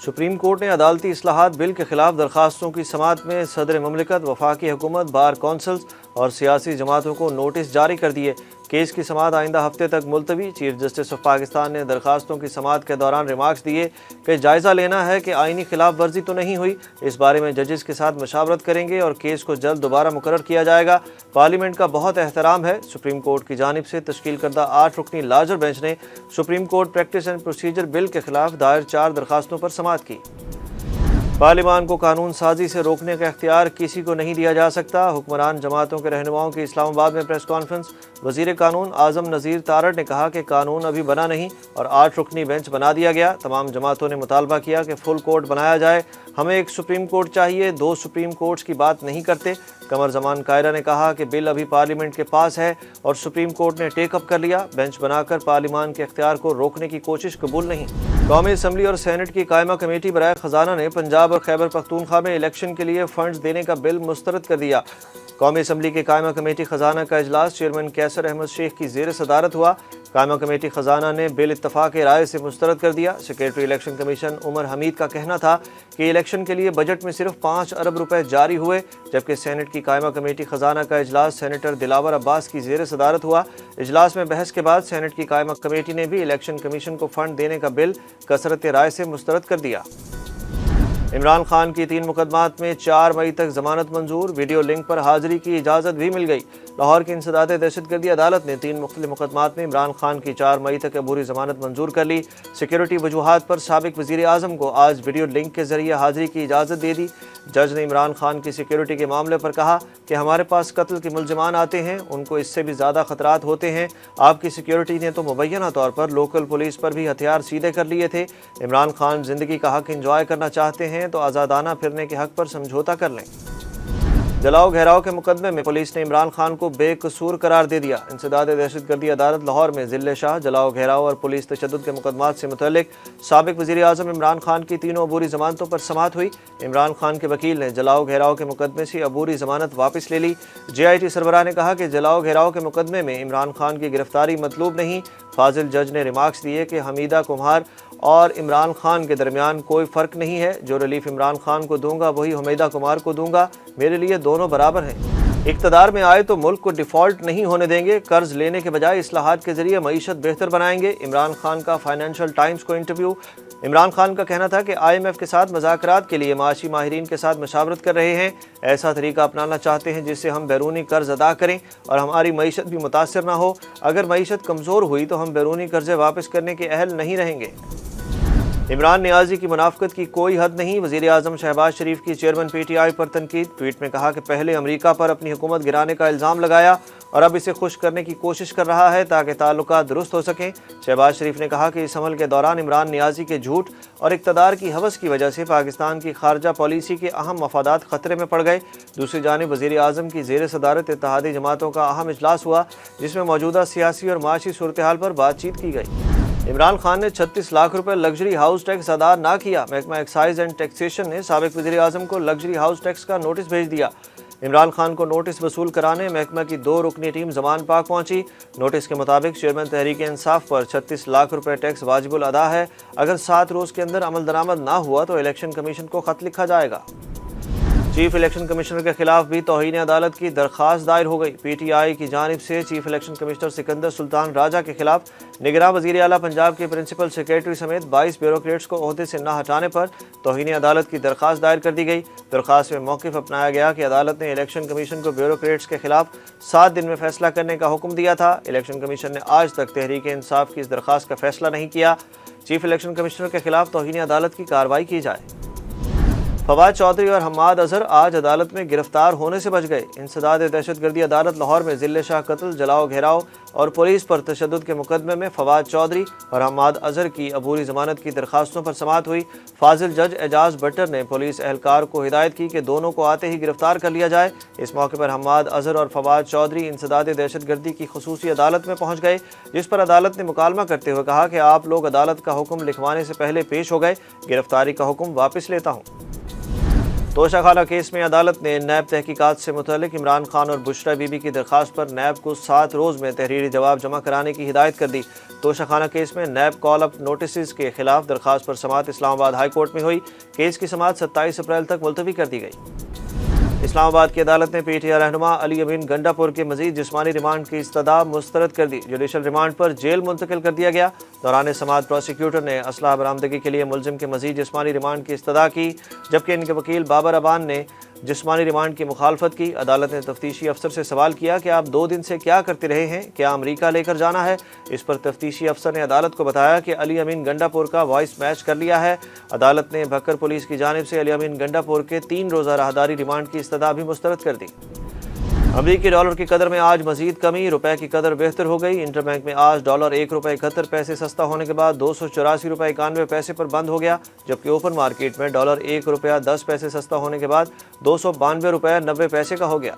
Supreme court نے عدالتی اصلاحات بل کے خلاف درخواستوں کی سماعت میں صدر مملکت، وفاقی حکومت، بار کونسلز اور سیاسی جماعتوں کو نوٹس جاری کر دیے۔ کیس کی سماعت آئندہ ہفتے تک ملتوی۔ چیف جسٹس آف پاکستان نے درخواستوں کی سماعت کے دوران ریمارکس دیے کہ جائزہ لینا ہے کہ آئینی خلاف ورزی تو نہیں ہوئی، اس بارے میں ججز کے ساتھ مشاورت کریں گے اور کیس کو جلد دوبارہ مقرر کیا جائے گا۔ پارلیمنٹ کا بہت احترام ہے۔ سپریم کورٹ کی جانب سے تشکیل کردہ 8 رکنی لارجر بینچ نے supreme court practice and procedure bill کے خلاف دائر 4 درخواستوں پر سماعت کی۔ پارلیمان کو قانون سازی سے روکنے کا اختیار کسی کو نہیں دیا جا سکتا۔ حکمران جماعتوں کے رہنماؤں کی اسلام آباد میں پریس کانفرنس۔ وزیر قانون اعظم نذیر تارڑ نے کہا کہ قانون ابھی بنا نہیں اور 8 رکنی بینچ بنا دیا گیا۔ تمام جماعتوں نے مطالبہ کیا کہ فل کورٹ بنایا جائے۔ ہمیں ایک سپریم کورٹ چاہیے، 2 سپریم کورٹس کی بات نہیں کرتے۔ قمر زمان قائرہ نے کہا کہ بل ابھی پارلیمنٹ کے پاس ہے اور سپریم کورٹ نے ٹیک اپ کر لیا۔ بینچ بنا کر پارلیمان کے اختیار کو روکنے کی کوشش قبول نہیں۔ قومی اسمبلی اور سینٹ کی قائمہ کمیٹی برائے خزانہ نے پنجاب اور خیبر پختونخوا میں الیکشن کے لیے فنڈز دینے کا بل مسترد کر دیا۔ قومی اسمبلی کی قائمہ کمیٹی خزانہ کا اجلاس چیئرمین کیسر احمد شیخ کی زیر صدارت ہوا۔ قائمہ کمیٹی خزانہ نے بل اتفاق رائے سے مسترد کر دیا۔ سیکریٹری الیکشن کمیشن عمر حمید کا کہنا تھا کہ الیکشن کے لیے بجٹ میں صرف 5 ارب روپے جاری ہوئے، جبکہ سینٹ کی قائمہ کمیٹی خزانہ کا اجلاس سینیٹر دلاور عباس کی زیر صدارت ہوا۔ اجلاس میں بحث کے بعد سینٹ کی قائمہ کمیٹی نے بھی الیکشن کمیشن کو فنڈ دینے کا بل کثرت رائے سے مسترد کر دیا۔ عمران خان کی 3 مقدمات میں 4 مئی تک ضمانت منظور۔ ویڈیو لنک پر حاضری کی اجازت بھی مل گئی۔ لاہور کی انسداد دہشت گردی عدالت نے 3 مختلف مقدمات میں عمران خان کی 4 مئی تک عبوری ضمانت منظور کر لی۔ سیکیورٹی وجوہات پر سابق وزیر اعظم کو آج ویڈیو لنک کے ذریعے حاضری کی اجازت دے دی۔ جج نے عمران خان کی سیکیورٹی کے معاملے پر کہا کہ ہمارے پاس قتل کے ملزمان آتے ہیں، ان کو اس سے بھی زیادہ خطرات ہوتے ہیں۔ آپ کی سیکیورٹی نے تو مبینہ طور پر لوکل پولیس پر بھی ہتھیار سیدھے کر لیے تھے۔ عمران خان زندگی کا حق انجوائے کرنا چاہتے ہیں تو آزادانہ پھرنے کے حق پر سمجھوتا کر لیں۔ جلاؤ گھیراؤ کے مقدمے میں پولیس نے عمران خان کو بے قصور قرار دے دیا۔ انسداد دہشت گردی عدالت لاہور میں ذل شاہ، جلاؤ گھیراؤ اور پولیس تشدد کے مقدمات سے متعلق سابق وزیر اعظم عمران خان کی 3 عبوری ضمانتوں پر سماعت ہوئی۔ عمران خان کے وکیل نے جلاؤ گھیراؤ کے مقدمے سے عبوری ضمانت واپس لے لی۔ جے آئی ٹی سربراہ نے کہا کہ جلاؤ گھیراؤ کے مقدمے میں عمران خان کی گرفتاری مطلوب نہیں۔ فاضل جج نے ریمارکس دیے کہ حمیدہ کمار اور عمران خان کے درمیان کوئی فرق نہیں ہے، جو ریلیف عمران خان کو دوں گا وہی حمیدہ کمار کو دوں گا، میرے لیے دونوں برابر ہیں۔ اقتدار میں آئے تو ملک کو ڈیفالٹ نہیں ہونے دیں گے، قرض لینے کے بجائے اصلاحات کے ذریعے معیشت بہتر بنائیں گے۔ عمران خان کا فائنینشل ٹائمز کو انٹرویو۔ عمران خان کا کہنا تھا کہ آئی ایم ایف کے ساتھ مذاکرات کے لیے معاشی ماہرین کے ساتھ مشاورت کر رہے ہیں، ایسا طریقہ اپنانا چاہتے ہیں جس سے ہم بیرونی قرض ادا کریں اور ہماری معیشت بھی متاثر نہ ہو۔ اگر معیشت کمزور ہوئی تو ہم بیرونی قرضے واپس کرنے کے اہل نہیں رہیں گے۔ عمران نیازی کی منافقت کی کوئی حد نہیں۔ وزیر اعظم شہباز شریف کی چیئرمین پی ٹی آئی پر تنقید۔ ٹویٹ میں کہا کہ پہلے امریکہ پر اپنی حکومت گرانے کا الزام لگایا اور اب اسے خوش کرنے کی کوشش کر رہا ہے تاکہ تعلقات درست ہو سکیں۔ شہباز شریف نے کہا کہ اس عمل کے دوران عمران نیازی کے جھوٹ اور اقتدار کی ہوس کی وجہ سے پاکستان کی خارجہ پالیسی کے اہم مفادات خطرے میں پڑ گئے۔ دوسری جانب وزیر اعظم کی زیر صدارت اتحادی جماعتوں کا اہم اجلاس ہوا جس میں موجودہ سیاسی اور معاشی صورتحال پر بات چیت کی گئی۔ عمران خان نے 36 لاکھ روپے لگژری ہاؤس ٹیکس ادا نہ کیا۔ محکمہ ایکسائز اینڈ ٹیکسیشن نے سابق وزیر اعظم کو لگژری ہاؤس ٹیکس کا نوٹس بھیج دیا۔ عمران خان کو نوٹس وصول کرانے محکمہ کی 2 رکنی ٹیم زمان پاک پہنچی۔ نوٹس کے مطابق چیئرمین تحریک انصاف پر 36 لاکھ روپے ٹیکس واجب الادا ہے۔ اگر 7 روز کے اندر عمل درآمد نہ ہوا تو الیکشن کمیشن کو خط لکھا جائے گا۔ چیف الیکشن کمشنر کے خلاف بھی توہین عدالت کی درخواست دائر ہو گئی۔ پی ٹی آئی کی جانب سے چیف الیکشن کمشنر سکندر سلطان راجہ کے خلاف نگراں وزیر اعلیٰ پنجاب کے پرنسپل سیکریٹری سمیت 22 بیوروکریٹس کو عہدے سے نہ ہٹانے پر توہین عدالت کی درخواست دائر کر دی گئی۔ درخواست میں موقف اپنایا گیا کہ عدالت نے الیکشن کمیشن کو بیوروکریٹس کے خلاف 7 دن میں فیصلہ کرنے کا حکم دیا تھا۔ الیکشن کمیشن نے آج تک تحریک انصاف کی اس درخواست کا فیصلہ نہیں کیا۔ چیف الیکشن کمشنر کے خلاف توہین عدالت کی کارروائی کی جائے۔ فواد چودھری اور حماد اظہر آج عدالت میں گرفتار ہونے سے بچ گئے۔ انسداد دہشت گردی عدالت لاہور میں ذل شاہ قتل، جلاؤ گھیراؤ اور پولیس پر تشدد کے مقدمے میں فواد چودھری اور حماد اظہر کی عبوری ضمانت کی درخواستوں پر سماعت ہوئی۔ فاضل جج اعجاز بٹر نے پولیس اہلکار کو ہدایت کی کہ دونوں کو آتے ہی گرفتار کر لیا جائے۔ اس موقع پر حماد اظہر اور فواد چودھری انسداد دہشت گردی کی خصوصی عدالت میں پہنچ گئے، جس پر عدالت نے مکالمہ کرتے ہوئے کہا کہ آپ لوگ عدالت کا حکم لکھوانے سے پہلے پیش ہو گئے، گرفتاری کا حکم واپس لیتا ہوں۔ توشہ خانہ کیس میں عدالت نے نیب تحقیقات سے متعلق عمران خان اور بشرا بی بی کی درخواست پر نیب کو 7 روز میں تحریری جواب جمع کرانے کی ہدایت کر دی۔ توشہ خانہ کیس میں نیب کال اپ نوٹسز کے خلاف درخواست پر سماعت اسلام آباد ہائی کورٹ میں ہوئی۔ کیس کی سماعت 27 اپریل تک ملتوی کر دی گئی۔ اسلام آباد کی عدالت نے پی ٹی آئی رہنما علی امین گنڈا پور کے مزید جسمانی ریمانڈ کی استدعا مسترد کر دی۔ جوڈیشل ریمانڈ پر جیل منتقل کر دیا گیا۔ دوران سماعت پروسیکیوٹر نے اسلحہ برآمدگی کے لیے ملزم کے مزید جسمانی ریمانڈ کی استدعا کی، جبکہ ان کے وکیل بابر ابان نے جسمانی ریمانڈ کی مخالفت کی۔ عدالت نے تفتیشی افسر سے سوال کیا کہ آپ 2 دن سے کیا کرتے رہے ہیں، کیا امریکہ لے کر جانا ہے؟ اس پر تفتیشی افسر نے عدالت کو بتایا کہ علی امین گنڈا پور کا وائس میچ کر لیا ہے۔ عدالت نے بھکر پولیس کی جانب سے علی امین گنڈا پور کے 3 روزہ راہداری ریمانڈ کی استدعا بھی مسترد کر دی۔ امریکی ڈالر کی قدر میں آج مزید کمی، روپے کی قدر بہتر ہو گئی۔ انٹر بینک میں آج ڈالر 1 روپے 71 پیسے سستا ہونے کے بعد 284 روپے 91 پیسے پر بند ہو گیا، جبکہ اوپن مارکیٹ میں ڈالر 1 روپیہ 10 پیسے سستا ہونے کے بعد 292 روپے 90 پیسے کا ہو گیا۔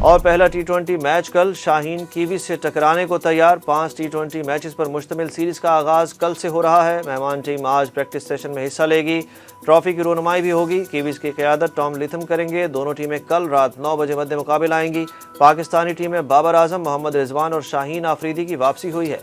اور پہلا T20 میچ کل، شاہین کیویز سے ٹکرانے کو تیار۔ 5 T20 میچز پر مشتمل سیریز کا آغاز کل سے ہو رہا ہے۔ مہمان ٹیم آج پریکٹس سیشن میں حصہ لے گی۔ ٹرافی کی رونمائی بھی ہوگی۔ کیویز کی قیادت ٹام لیتھم کریں گے۔ دونوں ٹیمیں کل رات 9 بجے مد مقابل آئیں گی۔ پاکستانی ٹیمیں بابر اعظم، محمد رضوان اور شاہین آفریدی کی واپسی ہوئی ہے۔